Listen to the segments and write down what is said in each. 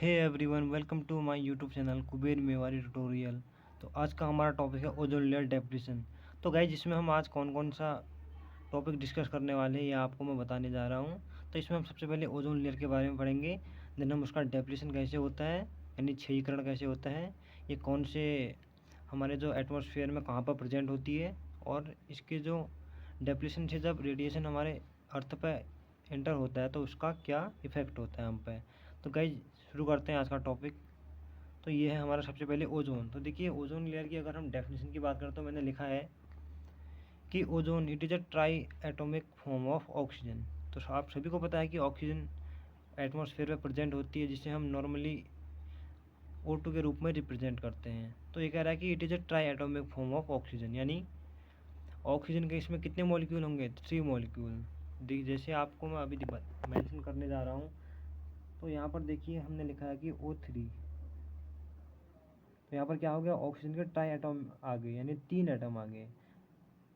Hey everyone, welcome to my YouTube channel Kuber Mewari tutorial. तो आज का हमारा टॉपिक है ओजोन लेयर डेप्रेशन। तो गाइज इसमें हम आज कौन कौन सा टॉपिक डिस्कस करने वाले हैं ये आपको मैं बताने जा रहा हूँ। तो इसमें हम सबसे पहले ओजोन लेयर के बारे में पढ़ेंगे, देन हम उसका डेप्रेशन कैसे होता है यानी क्षयीकरण कैसे होता है, ये कौन से हमारे जो एटमॉस्फेयर में कहाँ पर प्रेजेंट होती है, और इसके जो डेप्रेशन से जब रेडिएशन हमारे अर्थ पे एंटर होता है तो उसका क्या इफ़ेक्ट होता है हम पे। तो गाइज शुरू करते हैं आज का टॉपिक। तो ये है हमारा सबसे पहले ओजोन। तो देखिए ओजोन लेयर की अगर हम डेफिनेशन की बात करें तो मैंने लिखा है कि ozone it is a try atomic form of oxygen. तो आप सभी को पता है कि ऑक्सीजन एटमॉस्फेयर में प्रेजेंट होती है, जिसे हम नॉर्मली O2 के रूप में रिप्रेजेंट करते हैं। तो ये कह रहा है कि it is a try atomic form of oxygen, यानी ऑक्सीजन के इसमें कितने मॉलिक्यूल होंगे, 3 मॉलिक्यूल। जैसे आपको मैं अभी मेंशन करने जा रहा हूँ। तो यहाँ पर देखिए हमने लिखा है कि O3। तो यहाँ पर क्या हो गया, ऑक्सीजन के ट्राई एटम आ गए, यानी 3 एटम आ गए।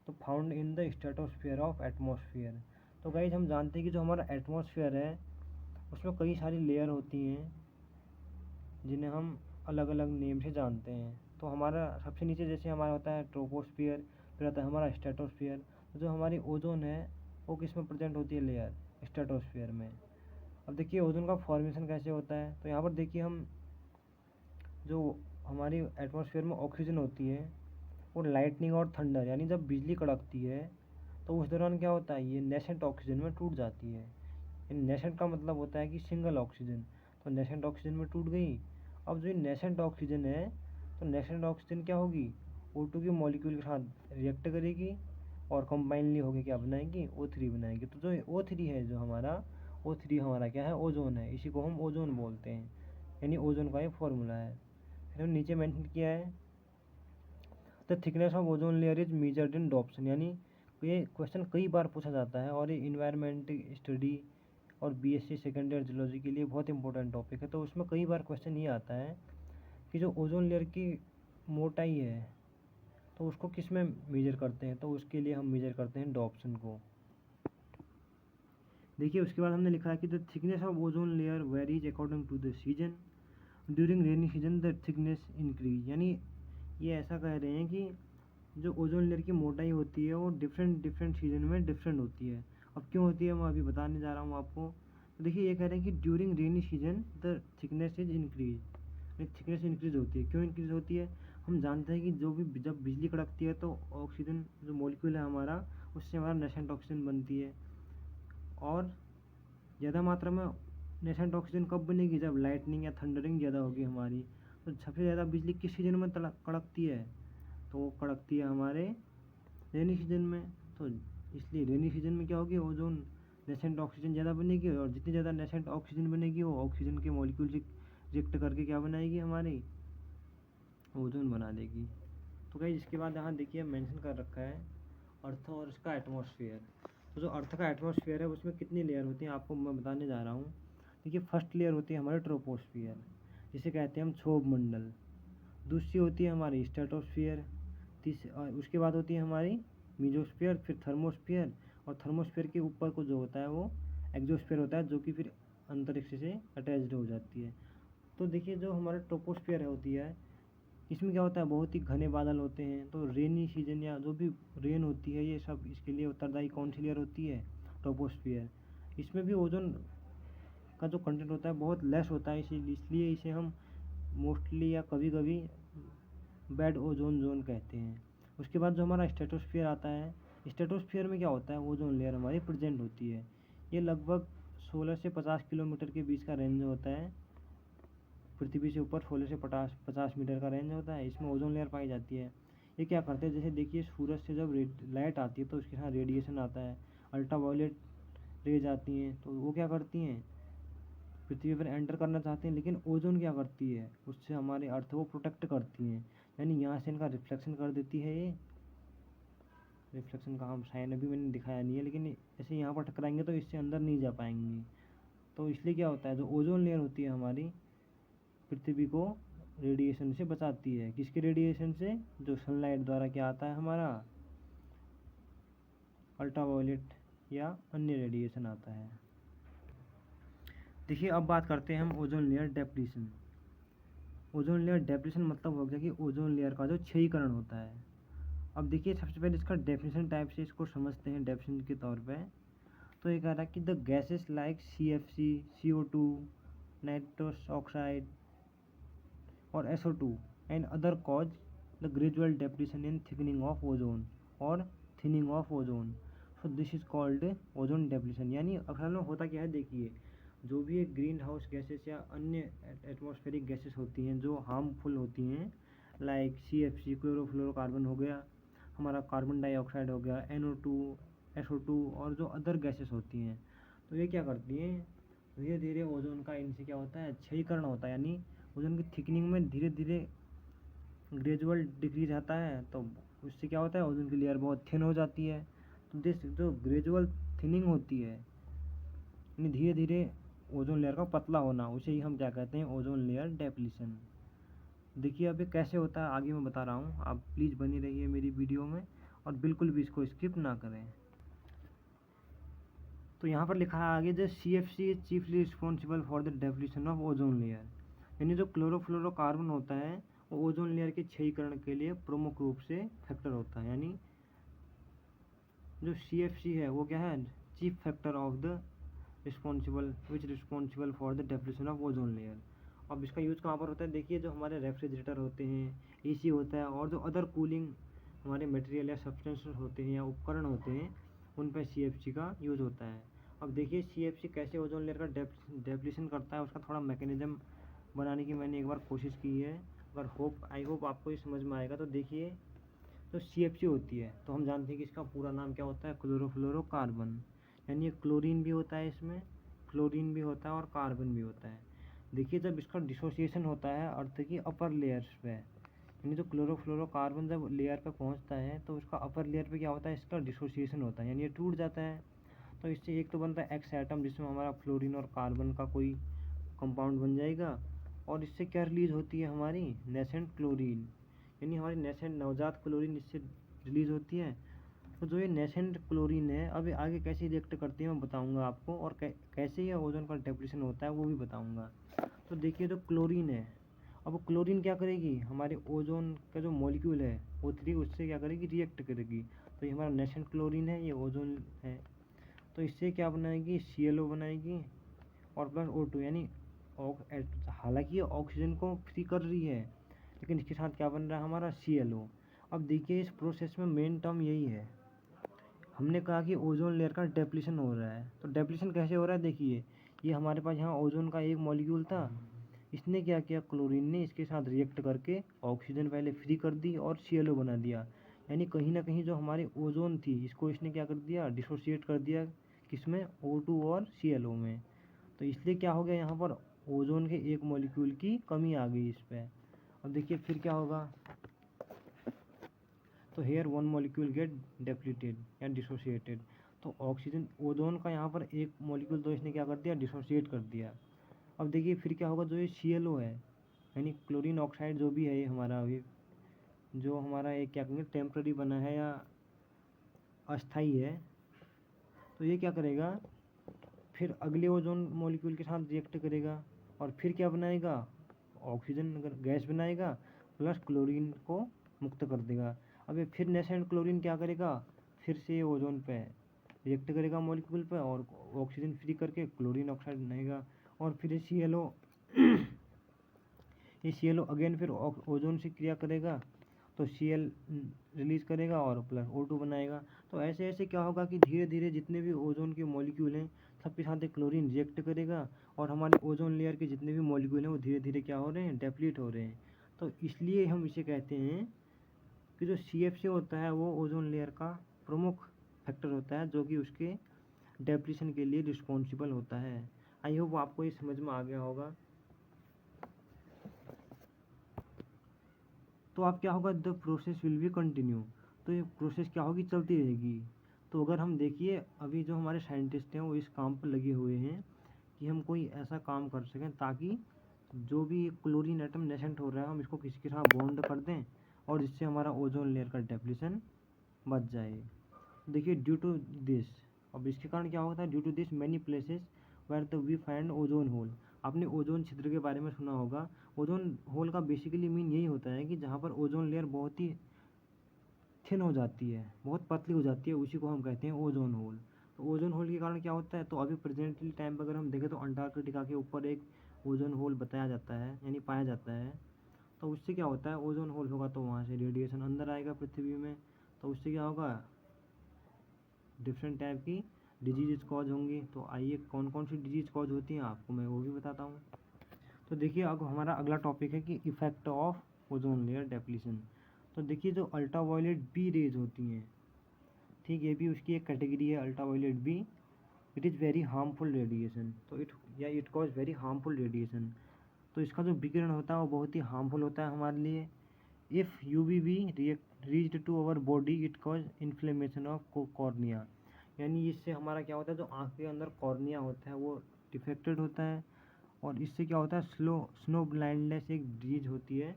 तो found in the stratosphere of atmosphere. तो गाइज हम जानते हैं कि जो हमारा एटमॉस्फेयर है उसमें कई सारी लेयर होती हैं जिन्हें हम अलग अलग नेम से जानते हैं। तो हमारा सबसे नीचे जैसे हमारा होता है ट्रोपोस्फियर, फिर आता है हमारा स्ट्रेटोस्फियर। तो जो हमारी ओजोन है वो किस में प्रेजेंट होती है, लेयर स्ट्रेटोस्फियर में। अब देखिए ओजोन का फॉर्मेशन कैसे होता है। तो यहाँ पर देखिए हम जो हमारी एटमॉस्फेयर में ऑक्सीजन होती है वो लाइटनिंग और थंडर, यानी जब बिजली कड़कती है तो उस दौरान क्या होता है, ये नेसेंट ऑक्सीजन में टूट जाती है। नेसेंट का मतलब होता है कि सिंगल ऑक्सीजन। तो नेसेंट ऑक्सीजन में टूट गई। अब जो ये नेसेंट ऑक्सीजन है तो नेसेंट ऑक्सीजन क्या होगी, O2 के मॉलिक्यूल के साथ रिएक्ट करेगी और कंबाइनली होकर क्या बनाएगी, O3 बनाएगी। तो जो O3 है, जो हमारा O3 हमारा क्या है, ओजोन है। इसी को हम ओजोन बोलते हैं, यानी ओजोन का ये फॉर्मूला है। फिर हम नीचे मेंशन किया है the thickness of ozone layer is measured in Dobson, यानी ये क्वेश्चन कई बार पूछा जाता है और ये इन्वायरमेंट स्टडी और BSc सेकेंड ईयर जियोलॉजी के लिए बहुत इंपॉर्टेंट टॉपिक है। तो उसमें कई बार क्वेश्चन ये आता है कि जो ओजोन लेयर की मोटाई है तो उसको किस में मेजर करते हैं। तो उसके लिए हम मेजर करते हैं डॉप्सन को। देखिए उसके बाद हमने लिखा है कि the thickness of ozone layer varies according to the season. During rainy season the thickness increase, यानी ये ऐसा कह रहे हैं कि जो ओजोन लेयर की मोटाई होती है वो डिफरेंट डिफरेंट सीजन में डिफरेंट होती है। अब क्यों होती है मैं अभी बताने जा रहा हूँ आपको। तो देखिए ये कह रहे हैं कि during rainy season the thickness is increase, thickness increase होती है। क्यों इंक्रीज होती है, हम जानते हैं कि जो भी जब बिजली कड़कती है तो ऑक्सीजन जो मॉलिक्यूल है हमारा, उससे हमारा नेसेंट ऑक्सीजन बनती है। और ज़्यादा मात्रा में नेसेंट ऑक्सीजन कब बनेगी, जब लाइटनिंग या थंडरिंग ज़्यादा होगी हमारी। तो सबसे ज़्यादा बिजली किस सीजन में कड़कती है, तो वो कड़कती है हमारे रेनी सीजन में। तो इसलिए रेनी सीजन में क्या होगी, ओजोन नेसेंट ऑक्सीजन ज़्यादा बनेगी, और जितनी ज़्यादा नेसेंट ऑक्सीजन बनेगी वो ऑक्सीजन के मॉलिक्यूल रिएक्ट करके क्या बनाएगी, हमारी ओजोन बना देगी। तो गाइस इसके बाद यहाँ देखिए मेंशन कर रखा है अर्थ और इसका एटमॉस्फेयर। तो जो अर्थ का एटमॉस्फेयर है उसमें कितनी लेयर होती हैं आपको मैं बताने जा रहा हूँ। देखिए फर्स्ट लेयर होती है हमारी ट्रोपोस्फियर, जिसे कहते हैं हम क्षोभ मंडल। दूसरी होती है हमारी स्ट्रेटोस्फियर। उसके बाद होती है हमारी मीजोस्फियर, फिर थर्मोस्फियर, और थर्मोस्फियर के ऊपर को जो होता है वो एक्जोस्फियर होता है, जो कि फिर अंतरिक्ष से अटैच्ड हो जाती है। तो देखिए जो हमारा ट्रोपोस्फियर होती है इसमें क्या होता है, बहुत ही घने बादल होते हैं। तो रेनी सीजन या जो भी रेन होती है ये सब इसके लिए उत्तरदायी कौन सी लेयर होती है, ट्रोपोस्फियर। इसमें भी ओजोन का जो कंटेंट होता है बहुत लेस होता है, इसलिए इसे हम मोस्टली या कभी कभी बैड ओजोन जोन कहते हैं। उसके बाद जो हमारा स्ट्रेटोस्फियर आता है, स्ट्रेटोस्फियर में क्या होता है, ओजोन लेयर हमारी प्रेजेंट होती है। ये लगभग 16 से 50 किलोमीटर के बीच का रेंज होता है। पृथ्वी से ऊपर 16 से 50 मीटर का रेंज होता है, इसमें ओजोन लेयर पाई जाती है। ये क्या करते हैं, जैसे देखिए सूरज से जब लाइट आती है तो उसके साथ रेडिएशन आता है, अल्ट्रावायलेट रेज आती हैं, तो वो क्या करती हैं, पृथ्वी पर एंटर करना चाहते हैं, लेकिन ओजोन क्या करती है, उससे हमारे अर्थ को प्रोटेक्ट करती हैं। यानी यहाँ से इनका रिफ्लेक्शन कर देती है। ये रिफ्लेक्शन का हम साइन अभी मैंने दिखाया नहीं है, लेकिन ऐसे यहाँ पर टकराएंगे तो इससे अंदर नहीं जा पाएंगे। तो इसलिए क्या होता है, जो ओजोन लेयर होती है हमारी पृथ्वी को रेडिएशन से बचाती है। किसके रेडिएशन से, जो सनलाइट द्वारा क्या आता है हमारा अल्ट्रावायलेट या अन्य रेडिएशन आता है। देखिए अब बात करते हैं हम ozone layer depletion. Ozone layer depletion मतलब हो गया कि ओजोन लेयर का जो क्षयीकरण होता है। अब देखिए सबसे पहले इसका डेफिनेशन टाइप से इसको समझते हैं डेफिनेशन के तौर पे। तो ये कह रहा है कि the gases like CFC, CO2, nitrous oxide और SO2 and other cause the gradual depletion in thickening of ozone और thinning of ozone, so this is called ozone depletion. यानी असल में होता क्या है, देखिए जो भी एक ग्रीन हाउस गैसेस या अन्य एटमॉस्फेरिक गैसेस होती हैं जो हार्मफुल होती हैं, लाइक CFC क्लोरोफ्लोरोकार्बन हो गया, हमारा कार्बन डाइऑक्साइड हो गया, NO2, SO2 और जो अदर गैसेस होती हैं, तो ये क्या करती हैं, धीरे धीरे ओजोन का इनसे क्या होता है, क्षयीकरण होता है। यानी ओजोन की थिकनिंग में धीरे धीरे ग्रेजुअल डिक्रीज आता है, तो उससे क्या होता है, ओजोन की लेयर बहुत थिन हो जाती है। तो दिस जो ग्रेजुअल थिनिंग होती है, यानी धीरे धीरे ओजोन लेयर का पतला होना, उसे ही हम क्या कहते हैं, ओजोन लेयर डेप्लीशन। देखिए अब ये कैसे होता है आगे मैं बता रहा हूँ, आप प्लीज़ बनी रहिए मेरी वीडियो में और बिल्कुल भी इसको स्किप ना करें। तो यहाँ पर लिखा है आगे, the CFC is chiefly responsible for the depletion of ozone layer. यानी जो क्लोरोफ्लोरोकार्बन होता है वो ओजोन लेयर के क्षयीकरण के लिए प्रमुख रूप से फैक्टर होता है। यानी जो CFC है वो क्या है, chief factor of the responsible for the depletion of ozone layer. अब इसका यूज़ कहाँ पर होता है, देखिए जो हमारे रेफ्रिजरेटर होते हैं, AC होता है और जो अदर कूलिंग हमारे मटेरियल या सब्सटेंसेस होते हैं या उपकरण होते हैं, उन पर CFC का यूज़ होता है। अब देखिए CFC कैसे ओजोन लेयर का डेप्लीशन करता है, उसका थोड़ा मैकेनिज्म बनाने की मैंने एक बार कोशिश की है, अगर आई होप आपको ये समझ में आएगा। तो देखिए तो CFC होती है, तो हम जानते हैं कि इसका पूरा नाम क्या होता है, क्लोरोफ्लोरोकार्बन। यानी ये क्लोरीन भी होता है, इसमें क्लोरीन भी होता है और कार्बन भी होता है। देखिए जब इसका डिसोसिएशन होता है अर्थ की अपर लेयर्स पे, यानी जो क्लोरोफ्लोरोकार्बन जब लेयर पे पहुंचता है तो उसका अपर लेयर पे क्या होता है, इसका डिसोसिएशन होता है, यानी ये टूट जाता है। तो इससे एक तो बनता है एक्स एटम, जिसमें हमारा फ्लोरीन और कार्बन का कोई कंपाउंड बन जाएगा, और इससे क्या रिलीज होती है, हमारी नेसेंट क्लोरीन, यानी हमारी नेसेंट नवजात क्लोरीन इससे रिलीज होती है। तो जो ये नेसेंट क्लोरीन है, अब ये आगे कैसे रिएक्ट करती है मैं बताऊंगा आपको, और कैसे ये ओजोन का डेप्लीशन होता है वो भी बताऊंगा। तो देखिए जो क्लोरीन है, अब क्लोरीन क्या करेगी, हमारे ओजोन का जो मॉलिक्यूल है O3, उससे क्या करेगी, रिएक्ट करेगी। तो ये हमारा नेसेंट क्लोरीन है, ये ओजोन है, तो इससे क्या बनाएगी, ClO बनाएगी और प्लस O2, यानी हालांकि ये ऑक्सीजन को फ्री कर रही है, लेकिन इसके साथ क्या बन रहा है, हमारा ClO। अब देखिए इस प्रोसेस में मेन टर्म यही है, हमने कहा कि ओजोन लेयर का डेप्लीशन हो रहा है। तो डेप्लीशन कैसे हो रहा है, देखिए ये हमारे पास यहाँ ओजोन का एक मॉलिक्यूल था, इसने क्या किया, क्लोरीन ने इसके साथ रिएक्ट करके ऑक्सीजन पहले फ्री कर दी और ClO बना दिया। यानी कहीं ना कहीं जो हमारी ओजोन थी इसको इसने क्या कर दिया, डिसोसिएट कर दिया, किसमें, O2 और ClO में। तो इसलिए क्या हो गया, यहाँ पर ओजोन के एक मॉलिक्यूल की कमी आ गई इस पर। अब देखिए फिर क्या होगा, तो हेयर वन मॉलिक्यूल गेट डेप्लीटेड या डिसोसिएटेड। तो ऑक्सीजन ओजोन का यहाँ पर एक मॉलिक्यूल तो इसने क्या कर दिया, डिसोसिएट कर दिया। अब देखिए फिर क्या होगा, जो ये ClO है, यानी क्लोरीन ऑक्साइड जो भी है ये हमारा अभी जो हमारा एक क्या कहेंगे टेम्पररी बना है या अस्थाई है, तो ये क्या करेगा, फिर अगले ओजोन मॉलिक्यूल के साथ रिएक्ट करेगा और फिर क्या बनाएगा, ऑक्सीजन अगर गैस बनाएगा प्लस क्लोरीन को मुक्त कर देगा। अब ये फिर नेसेंट क्लोरीन क्या करेगा, फिर से ओजोन पे रिएक्ट करेगा मॉलिक्यूल पे और ऑक्सीजन फ्री करके क्लोरीन ऑक्साइड बनाएगा, और फिर ये ClO अगेन फिर ओजोन से क्रिया करेगा तो Cl रिलीज करेगा और प्लस O2 बनाएगा। तो ऐसे ऐसे क्या होगा कि धीरे धीरे जितने भी ओजोन के मॉलिक्यूल हैं सबके साथ एक क्लोरीन रिएक्ट करेगा और हमारे ओजोन लेयर के जितने भी मॉलिक्यूल हैं वो धीरे धीरे क्या हो रहे हैं, डेप्लीट हो रहे हैं। तो इसलिए हम इसे कहते हैं कि जो CFC होता है वो ओजोन लेयर का प्रमुख फैक्टर होता है, जो कि उसके डेप्लीशन के लिए रिस्पॉन्सिबल होता है। आई होप आपको ये समझ में आ गया होगा। तो अब क्या होगा, the process will be continue, तो ये प्रोसेस क्या होगी, चलती रहेगी। तो अगर हम देखिए अभी जो हमारे साइंटिस्ट हैं वो इस काम पर लगे हुए हैं कि हम कोई ऐसा काम कर सकें ताकि जो भी क्लोरीन एटम नेसेंट हो रहा है हम इसको किसी के साथ बॉन्ड कर दें और इससे हमारा ओजोन लेयर का डेप्लीशन बच जाए। देखिए ड्यू टू दिस, अब इसके कारण क्या होता है, due to this many places where the we find ozone hole. आपने ओजोन छिद्र के बारे में सुना होगा। ओजोन होल का बेसिकली मीन यही होता है कि जहाँ पर ओजोन लेयर बहुत ही थिन हो जाती है, बहुत पतली हो जाती है, उसी को हम कहते हैं ओजोन होल। तो ओजोन होल के कारण क्या होता है, तो अभी प्रेजेंटली टाइम पर अगर हम देखें तो अंटार्कटिका के ऊपर एक ओजोन होल बताया जाता है, यानी पाया जाता है। तो उससे क्या होता है, ओजोन होल होगा तो वहाँ से रेडिएशन अंदर आएगा पृथ्वी में, तो उससे क्या होगा, डिफरेंट टाइप की डिजीज़ कॉज होंगी। तो आइए कौन कौन सी डिजीज़ कॉज होती हैं आपको मैं वो भी बताता हूँ। तो देखिए अब हमारा अगला टॉपिक है कि effect of ozone layer depletion. तो देखिए जो अल्ट्रावायलेट बी रेज होती हैं, ठीक, ये भी उसकी एक कैटेगरी है ultraviolet B. It is very harmful radiation. तो it cause very harmful radiation. तो इसका जो विकिरण होता है वो बहुत ही हार्मफुल होता है हमारे लिए। If UVB reached to our body it cause inflammation of cornea. यानी इससे हमारा क्या होता है, जो आँख के अंदर कॉर्निया होता है वो डिफेक्टेड होता है, और इससे क्या होता है, स्नो ब्लाइंडनेस एक डिजीज होती है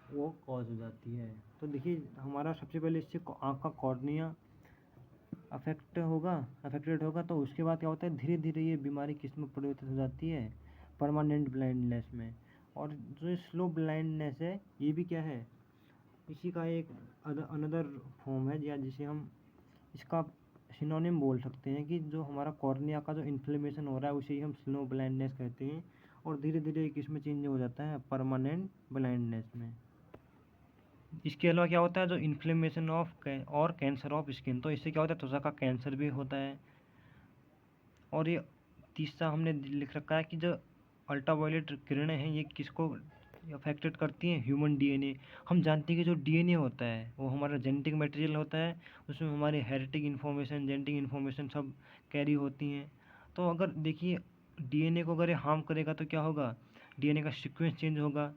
वो कॉज हो जाती है। तो देखिए हमारा सबसे पहले इससे आँख का कॉर्निया अफेक्टेड होगा, तो उसके बाद क्या होता है, धीरे धीरे ये बीमारी किस में परिवर्तित हो जाती है, परमानेंट ब्लाइंडनेस में। और जो स्लो ब्लाइंडनेस है ये भी क्या है, इसी का एक अनदर फॉर्म है, या जिसे हम इसका सिनोनिम बोल सकते हैं कि जो हमारा कॉर्निया का जो इन्फ्लेमेशन हो रहा है उसे ही हम स्लो ब्लाइंडनेस कहते हैं, और धीरे धीरे किस में चेंज हो जाता है, परमानेंट ब्लाइंडनेस में। इसके अलावा क्या होता है, जो इन्फ्लेमेशन ऑफ और कैंसर ऑफ स्किन, तो इससे क्या होता है, त्वचा का कैंसर भी होता है। और ये तीसरा हमने लिख रखा है कि जो अल्ट्रावायलेट किरणें हैं ये किसको अफेक्टेड करती हैं, ह्यूमन DNA। हम जानते हैं कि जो DNA होता है वो हमारा जेनेटिक मटेरियल होता है, उसमें हमारी हेरिडिक इन्फॉर्मेशन, जेनेटिक इन्फॉर्मेशन सब कैरी होती हैं। तो अगर देखिए DNA को अगर ये हार्म करेगा तो क्या होगा, DNA का सीक्वेंस चेंज होगा,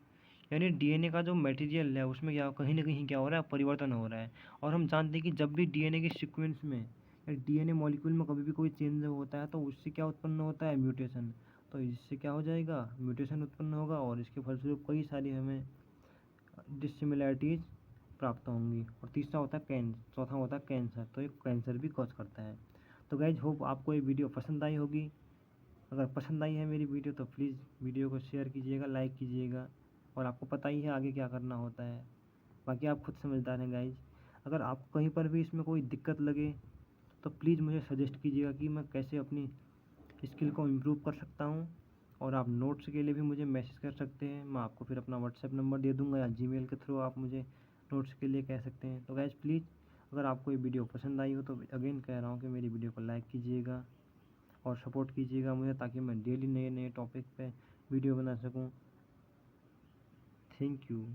यानी DNA का जो मटेरियल है उसमें क्या कहीं ना कहीं क्या हो रहा है, परिवर्तन हो रहा है। और हम जानते हैं कि जब भी DNA के सीक्वेंस में या DNA मॉलिक्यूल में कभी भी कोई चेंज होता है तो उससे क्या उत्पन्न होता है, म्यूटेशन। तो इससे क्या हो जाएगा, म्यूटेशन उत्पन्न होगा, और इसके फलस्वरूप कई सारी हमें डिसिमिलैरिटीज़ प्राप्त होंगी। और तीसरा होता है चौथा होता है कैंसर, तो ये कैंसर भी कॉज करता है। तो गाइज होप आपको ये वीडियो पसंद आई होगी। अगर पसंद आई है मेरी वीडियो तो प्लीज़ वीडियो को शेयर कीजिएगा, लाइक कीजिएगा, और आपको पता ही है आगे क्या करना होता है। बाकी आप खुद समझदार हैं गाइज। अगर आपको कहीं पर भी इसमें कोई दिक्कत लगे तो प्लीज़ मुझे सजेस्ट कीजिएगा कि मैं कैसे अपनी स्किल को इम्प्रूव कर सकता हूँ। और आप नोट्स के लिए भी मुझे मैसेज कर सकते हैं, मैं आपको फिर अपना व्हाट्सएप नंबर दे दूँगा, या जीमेल के थ्रू आप मुझे नोट्स के लिए कह सकते हैं। तो गाइज प्लीज़ अगर आपको ये वीडियो पसंद आई हो तो अगेन कह रहा हूँ कि मेरी वीडियो को लाइक कीजिएगा और सपोर्ट कीजिएगा मुझे, ताकि मैं डेली नए नए टॉपिक पे वीडियो बना सकूँ। Thank you.